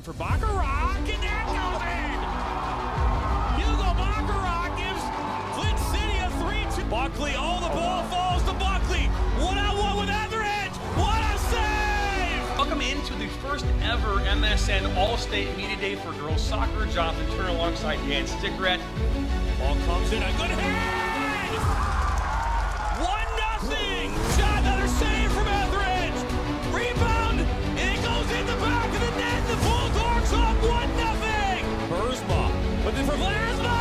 in for Baccarat, and that goes in! Hugo Baccarat gives Flint City a 3-2. Buckley, the ball falls to Buckley. One-on-one with Etheridge. What a save! Welcome into the first ever MSN All-State Media Day for girls soccer. Jonathan Turner alongside Dan Stickrat. Ball comes in, a good head! 1-0! Shot, another save from Etheridge! Rebound, and it goes in the back of the net. The Bulldogs up 1-0! Burzma, but then for Vlasma!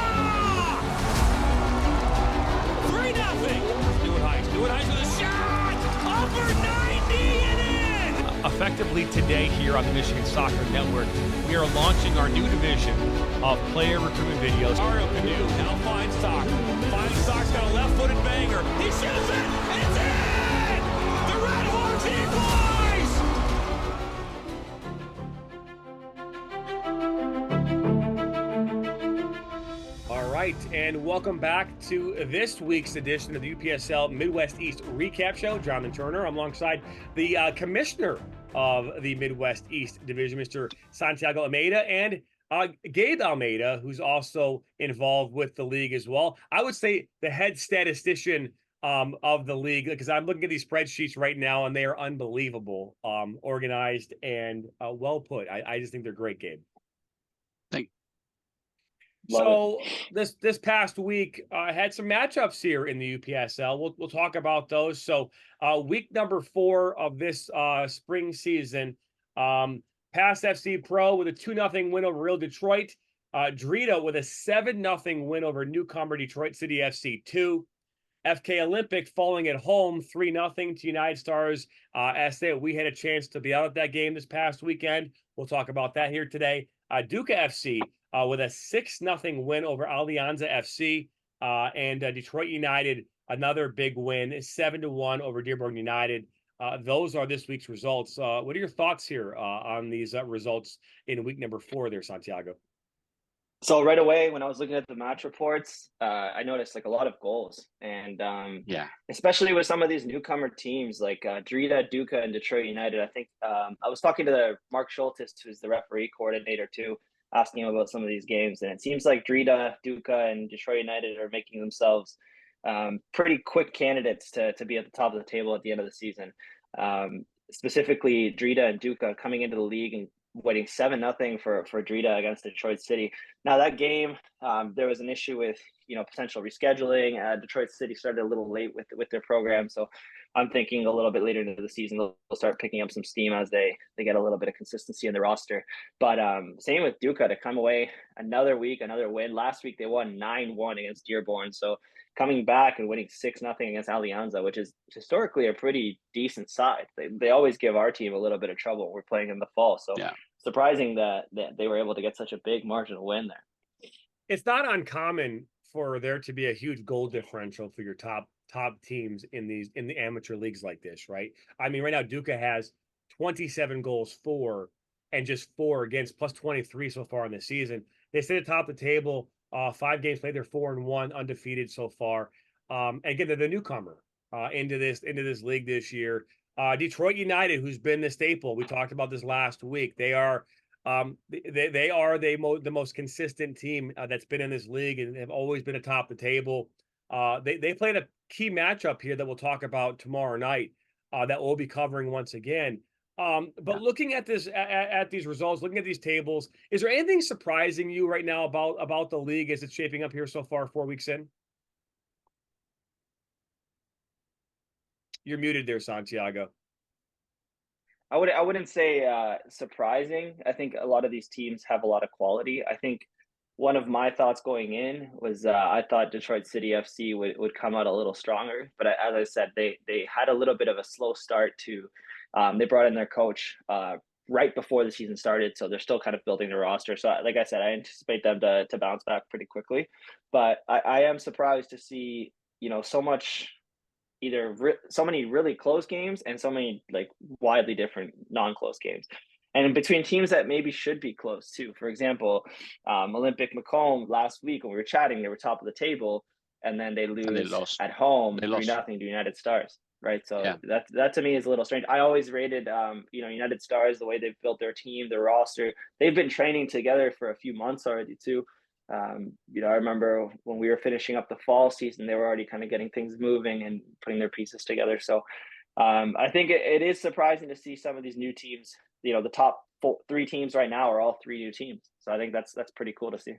3-0! Stewart Heights with a shot! Upper 90 and in! Effectively today here on the Michigan Soccer Network, we are launching our new division of player recruitment videos. Mario Canoe now finds Sock. Finds Sock's got a left-footed banger. He shoots it! It's in! The Red Hawks equalize! All right, and welcome back to this week's edition of the UPSL Midwest East Recap Show. Jonathan Turner, I'm alongside the commissioner of the Midwest East Division, Mr. Santiago Almeida, and Gabe Almeida, who's also involved with the league as well. I would say the head statistician of the league, because I'm looking at these spreadsheets right now, and they are unbelievable, organized, and well put. I just think they're great, Gabe. So this past week, had some matchups here in the UPSL. We'll talk about those. So week number 4 of this spring season, Pass FC Pro with a 2-0 win over Real Detroit. Drita with a 7-0 win over newcomer Detroit City FC 2. FK Olympic falling at home 3-0 to United Stars SA. We had a chance to be out at that game this past weekend. We'll talk about that here today. Duca FC with a 6-0 win over Alianza FC. And Detroit United, another big win, 7-1 over Dearborn United. Those are this week's results. What are your thoughts here on these results in week number 4 there, Santiago? So right away, when I was looking at the match reports, I noticed like a lot of goals, and especially with some of these newcomer teams like Drita, Duca, and Detroit United. I think I was talking to Mark Schultes, who's the referee coordinator too, asking him about some of these games, and it seems like Drita, Duca, and Detroit United are making themselves pretty quick candidates to be at the top of the table at the end of the season. Specifically, Drita and Duca coming into the league and winning 7-0 for Drita against Detroit City. Now that game, there was an issue with potential rescheduling. Detroit City started a little late with their program, so I'm thinking a little bit later into the season they'll start picking up some steam as they get a little bit of consistency in the roster. But same with Duca to come away another week, another win. Last week they won 9-1 against Dearborn, so coming back and winning 6-0 against Alianza, which is historically a pretty decent side. They always give our team a little bit of trouble when we're playing in the fall. So surprising that they were able to get such a big marginal win there. It's not uncommon for there to be a huge goal differential for your top teams in the amateur leagues like this, right? I mean, right now Duca has 27 goals for and just 4 against, plus 23 so far in the season. They sit atop the table. 5 games played, they're 4-1, undefeated so far. Again, they're the newcomer into this league this year. Detroit United, who's been the staple, we talked about this last week. They are the most consistent team that's been in this league and have always been atop the table. They played a key matchup here that we'll talk about tomorrow night that we'll be covering once again. But looking at this, at these results, looking at these tables, is there anything surprising you right now about the league as it's shaping up here so far, 4 weeks in? You're muted there, Santiago. I wouldn't say surprising. I think a lot of these teams have a lot of quality. I think one of my thoughts going in was I thought Detroit City FC would come out a little stronger, but as I said, they had a little bit of a slow start to. They brought in their coach right before the season started, so they're still kind of building their roster. So, like I said, I anticipate them to bounce back pretty quickly. But I am surprised to see so many really close games and so many like widely different non-close games. And in between teams that maybe should be close too. For example, Olympic Macomb last week when we were chatting, they were top of the table, and then they lost at home 3-0 to United Stars. right? So that to me is a little strange. I always rated, United Stars, the way they've built their team, their roster. They've been training together for a few months already too. I remember when we were finishing up the fall season, they were already kind of getting things moving and putting their pieces together. So I think it is surprising to see some of these new teams. The top three teams right now are all three new teams. So I think that's pretty cool to see.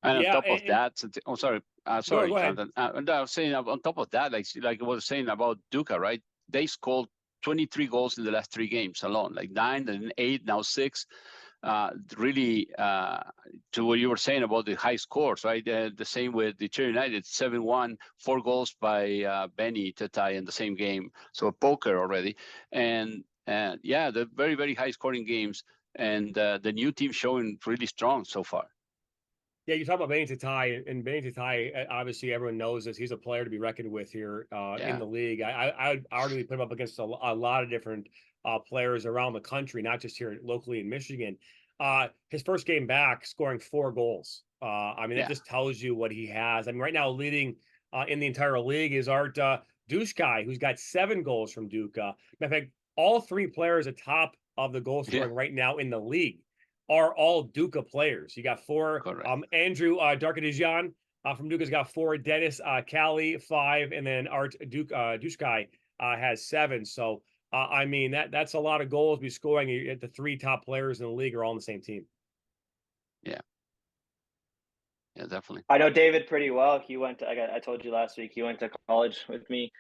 And on top of that, sorry, go ahead. Jonathan. And I was saying on top of that, like I was saying about Duca, right? They scored 23 goals in the last 3 games alone, like 9, then 8, now 6. Really, to what you were saying about the high scores, right? The same with Detroit United, 7-1, 4 goals by Benny Tatai in the same game. So a poker already. And the very, very high scoring games. And the new team showing really strong so far. Yeah, you talk about Benny Tatai, and Benny Tatai, obviously everyone knows this. He's a player to be reckoned with here in the league. I would arguably put him up against a lot of different players around the country, not just here locally in Michigan. His first game back, scoring 4 goals. That just tells you what he has. Right now leading in the entire league is Art Dushkai, who's got 7 goals from Duca. Matter of fact, all 3 players atop of the goal scoring right now in the league are all Duca players. You got 4. Andrew Darkadijan from Duca's got 4. Dennis Cali 5, and then Art Dushkai has 7. So that's a lot of goals be scoring. At the 3 top players in the league are all on the same team. Yeah, definitely. I know David pretty well. He went. I told you last week. He went to college with me.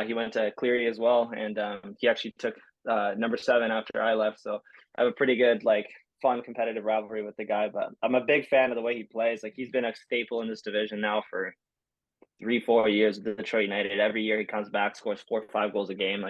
He went to Cleary as well, and he actually took number 7 after I left. So I have a pretty good fun competitive rivalry with the guy, but I'm a big fan of the way he plays. He's been a staple in this division now for 3-4 years with Detroit United. Every year he comes back, scores 4 or 5 goals a game.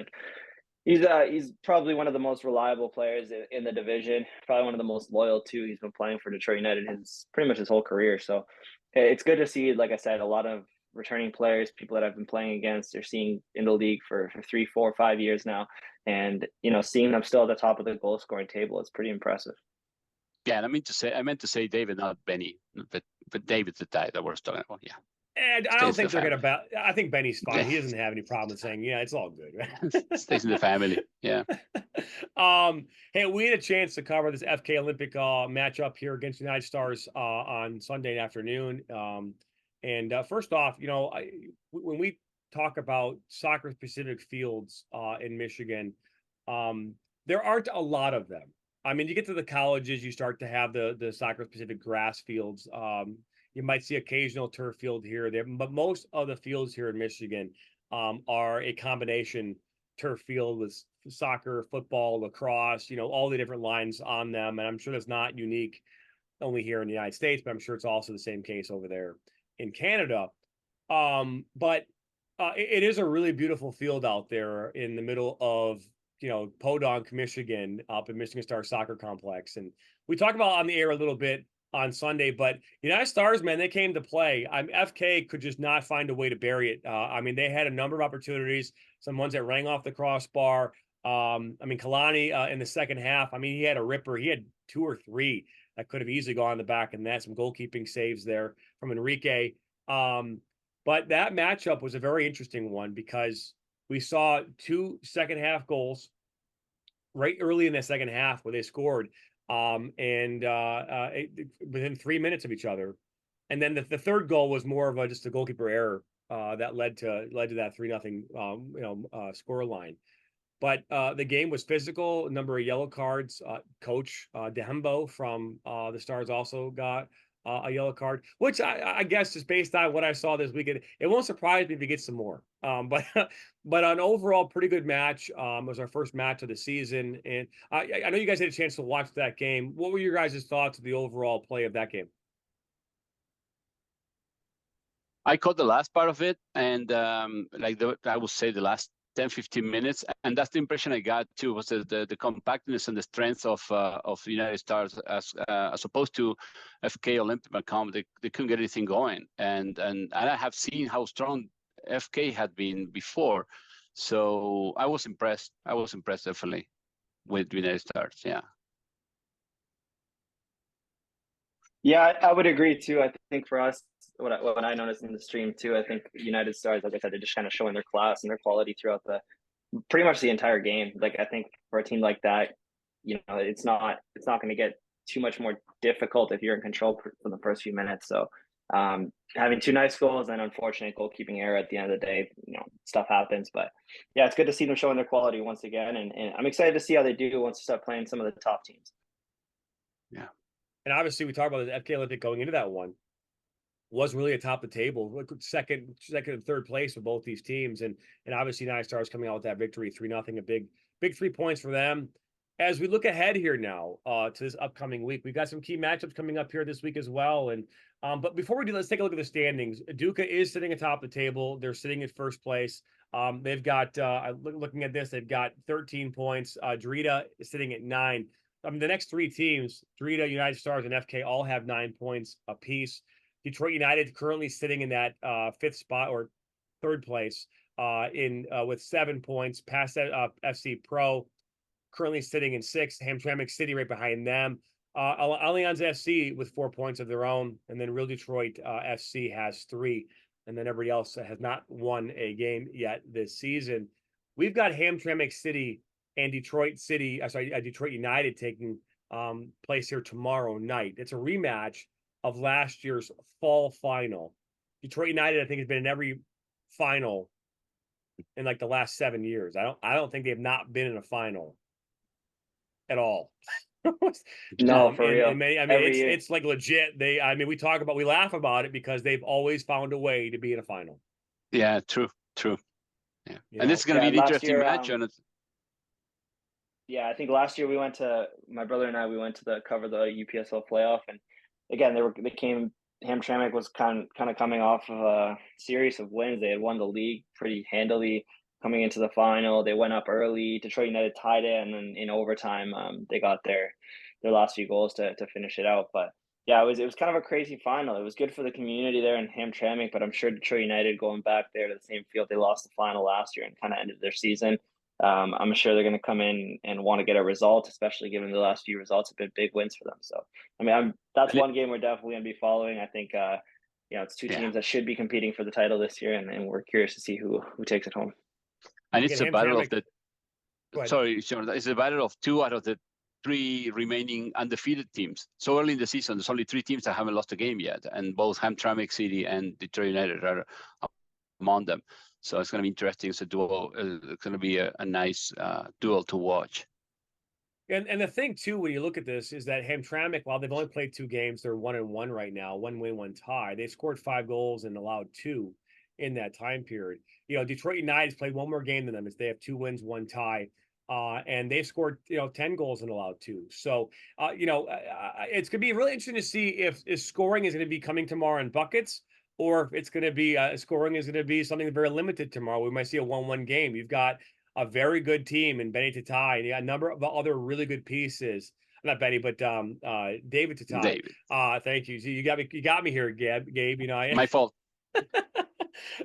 He's probably one of the most reliable players in the division, probably one of the most loyal too. He's been playing for Detroit United pretty much his whole career. So it's good to see, like I said, a lot of returning players, people that I've been playing against, they're seeing in the league for 3, 4, 5 years now. And, seeing them still at the top of the goal scoring table is pretty impressive. Yeah, and I meant to say David, not Benny, but David's the guy that we're talking about. Yeah. And I don't think they're going to I think Benny's fine. He doesn't have any problem with saying, it's all good. Right? Stays in the family. Yeah. Hey, we had a chance to cover this FK Olympic matchup here against United Stars on Sunday afternoon. First off, when we talk about soccer-specific fields in Michigan, there aren't a lot of them. You get to the colleges, you start to have the soccer-specific grass fields. You might see occasional turf field here or there, but most of the fields here in Michigan are a combination turf field with soccer, football, lacrosse, all the different lines on them. And I'm sure that's not unique only here in the United States, but I'm sure it's also the same case over there in Canada. But it is a really beautiful field out there in the middle of Podunk, Michigan, up in Michigan Star Soccer Complex. And we talked about on the air a little bit on Sunday, but United Stars, man, they came to play. FK could just not find a way to bury it. They had a number of opportunities, some ones that rang off the crossbar. Kalani in the second half, he had a ripper. He had 2 or 3 that could have easily gone in the back of the net. Some goalkeeping saves there from Enrique. But that matchup was a very interesting one because we saw 2 second half goals right early in the second half where they scored within 3 minutes of each other. And then the third goal was more of just a goalkeeper error that led to that 3-0 score line. But the game was physical, a number of yellow cards. Coach Dehembo from the Stars also got a yellow card, which I guess is based on what I saw this weekend. It won't surprise me if he gets some more. But an overall pretty good match. It was our first match of the season. And I know you guys had a chance to watch that game. What were your guys' thoughts of the overall play of that game? I caught the last part of it, and I would say the last 10-15 minutes, and that's the impression I got too, was the compactness and the strength of United Stars as opposed to FK Olympic Macomb. They couldn't get anything going, and I have seen how strong FK had been before, so I was impressed. Definitely with United Stars. Yeah, I would agree too. I think for us, what I noticed in the stream too. I think United Stars, like I said, they're just kind of showing their class and their quality throughout pretty much the entire game. Like I think for a team like that, it's not going to get too much more difficult if you're in control for the first few minutes. So having two nice goals and unfortunate goalkeeping error at the end of the day, stuff happens. But yeah, it's good to see them showing their quality once again, and I'm excited to see how they do once they start playing some of the top teams. Yeah, and obviously we talked about the FK Olympic going into that one. Wasn't really atop the table, second and third place for both these teams, and obviously United Stars coming out with that victory 3-0, a big 3 points for them. As we look ahead here now to this upcoming week, we've got some key matchups coming up here this week as well. And but before we do, let's take a look at the standings. Duca is sitting atop the table; they're sitting in first place. They've got looking at this, they've got 13 points. Drita is sitting at 9. The next 3 teams, Drita, United Stars, and FK, all have 9 points apiece. Detroit United currently sitting in that 5th spot or 3rd place with 7 points. Past FC Pro currently sitting in 6th. Hamtramck City right behind them. Allianz FC with 4 points of their own, and then Real Detroit FC has 3, and then everybody else has not won a game yet this season. We've got Hamtramck City and Detroit United taking place here tomorrow night. It's a rematch of last year's fall final. Detroit United, I think, has been in every final in like the last 7 years. I don't think they've not been in a final at all. No, for real. It's like legit. We laugh about it because they've always found a way to be in a final. Yeah, true. Yeah, and this is going to be an interesting match. Yeah, I think last year my brother and I went to cover the UPSL playoff, and again, Hamtramck was kind of coming off of a series of wins. They had won the league pretty handily coming into the final. They went up early. Detroit United tied it, and then in overtime, they got their last few goals to finish it out. But yeah, it was kind of a crazy final. It was good for the community there in Hamtramck, but I'm sure Detroit United going back there to the same field they lost the final last year and kind of ended their season. I'm sure they're going to come in and want to get a result, especially given the last few results have been big wins for them. So, that's one game we're definitely going to be following. I think, it's two teams that should be competing for the title this year, and we're curious to see who takes it home. And it's a battle of it's a battle of 2 out of the 3 remaining undefeated teams. So early in the season, there's only 3 teams that haven't lost a game yet, and both Hamtramck City and Detroit United are among them. So it's going to be interesting. It's a duel. It's going to be a nice duel to watch. And the thing too, when you look at this, is that Hamtramck, while they've only played 2 games, they're 1-1 right now. 1 win, 1 tie. They scored 5 goals and allowed 2 in that time period. Detroit United's played 1 more game than them. They have 2 wins, 1 tie. And they've scored 10 goals and allowed 2. So it's going to be really interesting to see if scoring is going to be coming tomorrow in buckets, or if it's going to be scoring is going to be something very limited tomorrow. We might see a 1-1 game. You've got a very good team in Benny Tatai, and you got a number of other really good pieces. Not Benny, but David Tatai. David. Thank you. So you got me here, Gabe. My fault.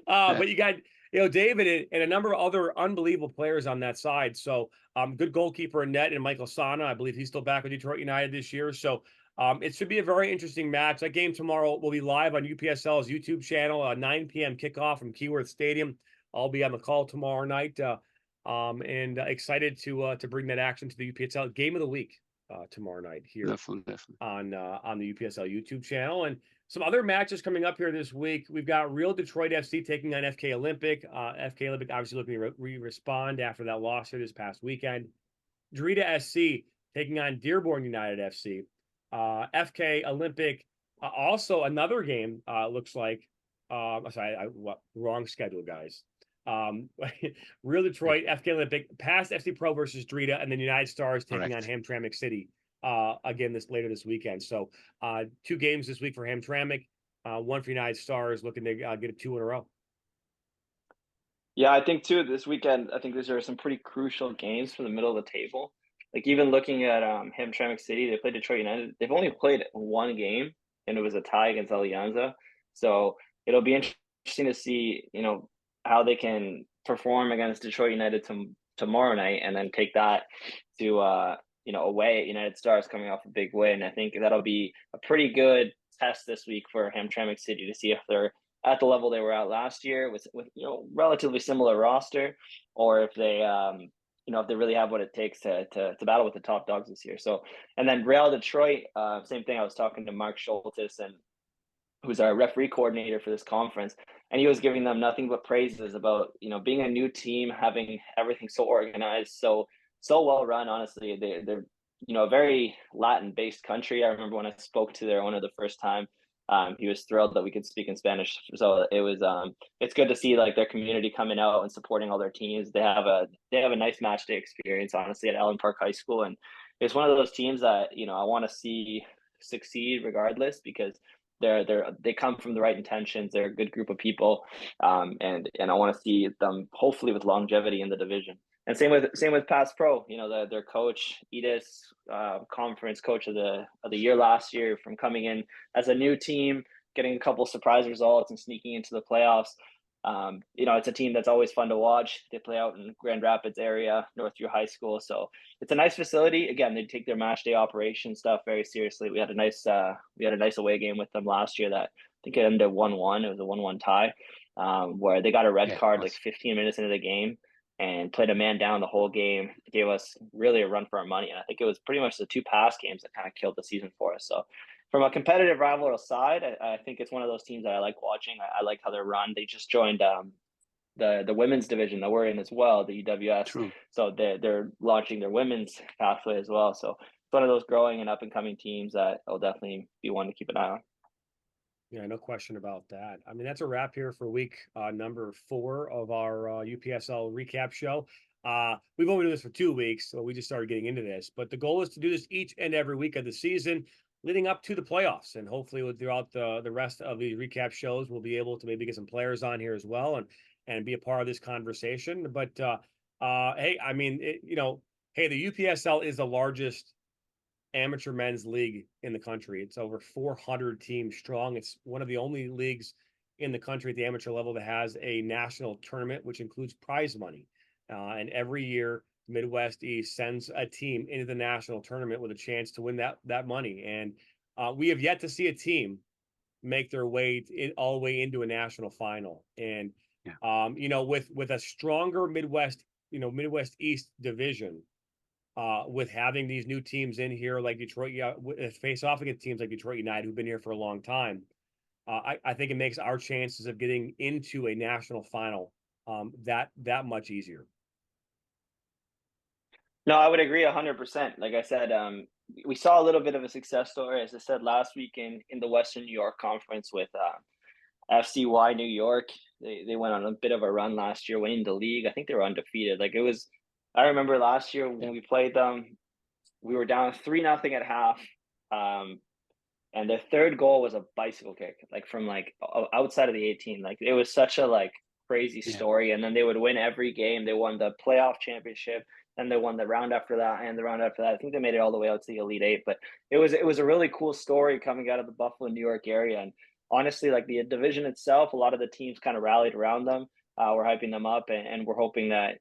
But you got David and a number of other unbelievable players on that side. So good goalkeeper in net and Michael Sana. I believe he's still back with Detroit United this year. So it should be a very interesting match. That game tomorrow will be live on UPSL's YouTube channel, 9 p.m. kickoff from Keyworth Stadium. I'll be on the call tomorrow night, and excited to bring that action to the UPSL game of the week tomorrow night here definitely. on the UPSL YouTube channel. And some other matches coming up here this week. We've got Real Detroit FC taking on FK Olympic. FK Olympic obviously looking to respond after that loss here this past weekend. Drita SC taking on Dearborn United FC. FK Olympic, also another game, looks like, wrong schedule, guys. Real Detroit, FK Olympic, past FC Pro versus Drita, and then United Stars taking on Hamtramck City again later this weekend. So 2 games this week for Hamtramck, 1 for United Stars, looking to get a 2 in a row. Yeah, I think too this weekend, I think these are some pretty crucial games for the middle of the table. Like even looking at Hamtramck City, they played Detroit United. They've only played 1 game, and it was a tie against Alianza. So it'll be interesting to see, how they can perform against Detroit United tomorrow night, and then take that to away at United Stars coming off a big win. I think that'll be a pretty good test this week for Hamtramck City to see if they're at the level they were at last year with relatively similar roster, or if they if they really have what it takes to battle with the top dogs this year. So, and then Real Detroit, same thing. I was talking to Mark Schultes, and who's our referee coordinator for this conference, and he was giving them nothing but praises about being a new team, having everything so organized, so well run. Honestly, they're a very Latin based country. I remember when I spoke to their owner the first time. He was thrilled that we could speak in Spanish. So it was it's good to see like their community coming out and supporting all their teams. They have a nice match day experience, honestly, at Allen Park High School, and it's one of those teams that I want to see succeed regardless, because they come from the right intentions. They're a good group of people, and I want to see them hopefully with longevity in the division. And same with Pass Pro. Their coach Edis, conference coach of the year last year, from coming in as a new team, getting a couple surprise results and sneaking into the playoffs. It's a team that's always fun to watch. They play out in Grand Rapids area, Northview High School, so it's a nice facility. Again, they take their match day operation stuff very seriously. We had a nice away game with them last year that I think it ended 1-1. It was a 1-1 tie, where they got a red card like 15 minutes into the game and played a man down the whole game. It gave us really a run for our money. And I think it was pretty much the 2 pass games that kind of killed the season for us. So from a competitive rivalry side, I think it's one of those teams that I like watching. I like how they're run. They just joined the women's division that we're in as well, the UWS. True. So they're launching their women's pathway as well. So it's one of those growing and up and coming teams that will definitely be one to keep an eye on. Yeah, no question about that. I mean, that's a wrap here for week number 4 of our UPSL recap show. We've only been doing this for 2 weeks, so we just started getting into this. But the goal is to do this each and every week of the season, leading up to the playoffs. And hopefully throughout the rest of these recap shows, we'll be able to maybe get some players on here as well and be a part of this conversation. But hey, I mean, the UPSL is the largest amateur men's league in the country. It's over 400 teams strong. It's one of the only leagues in the country at the amateur level that has a national tournament, which includes prize money. And every year, Midwest East sends a team into the national tournament with a chance to win that money. And we have yet to see a team make their way all the way into a national final. And with a stronger Midwest East division, with having these new teams in here like Detroit, face off against teams like Detroit United, who've been here for a long time, I think it makes our chances of getting into a national final that much easier. No, I would agree 100%. Like I said, we saw a little bit of a success story, as I said last week in the Western New York Conference with FCY New York. They went on a bit of a run last year, winning the league. I think they were undefeated. I remember last year when we played them, we were down 3-0 at half. And their third goal was a bicycle kick, from outside of the 18. It was such a crazy story. And then they would win every game. They won the playoff championship. Then they won the round after that and the round after that. I think they made it all the way out to the Elite 8. But it was a really cool story coming out of the Buffalo, New York area. And honestly, the division itself, a lot of the teams kind of rallied around them. We're hyping them up, and we're hoping that,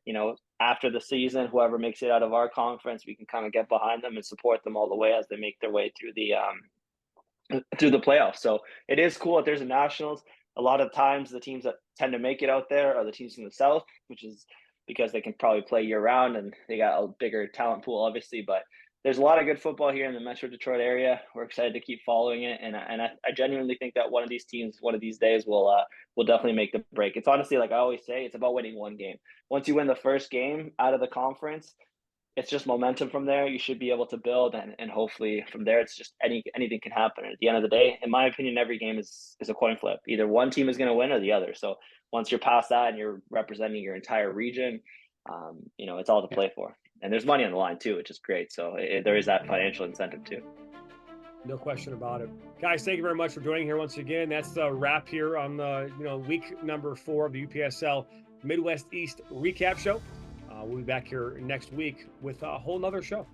after the season, whoever makes it out of our conference, we can kind of get behind them and support them all the way as they make their way through the playoffs. So it is cool that there's a nationals. A lot of times the teams that tend to make it out there are the teams in the South, which is because they can probably play year round and they got a bigger talent pool, obviously. But there's a lot of good football here in the Metro Detroit area. We're excited to keep following it, and I genuinely think that one of these teams, one of these days, will definitely make the break. It's honestly, like I always say, it's about winning one game. Once you win the first game out of the conference, it's just momentum from there. You should be able to build, and hopefully from there, it's just anything can happen. And at the end of the day, in my opinion, every game is a coin flip. Either one team is going to win or the other. So once you're past that and you're representing your entire region, it's all to play for. And there's money on the line too, which is great. So there is that financial incentive too. No question about it. Guys, thank you very much for joining here once again. That's the wrap here on the week number 4 of the UPSL Midwest East recap show. We'll be back here next week with a whole nother show.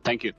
Thank you.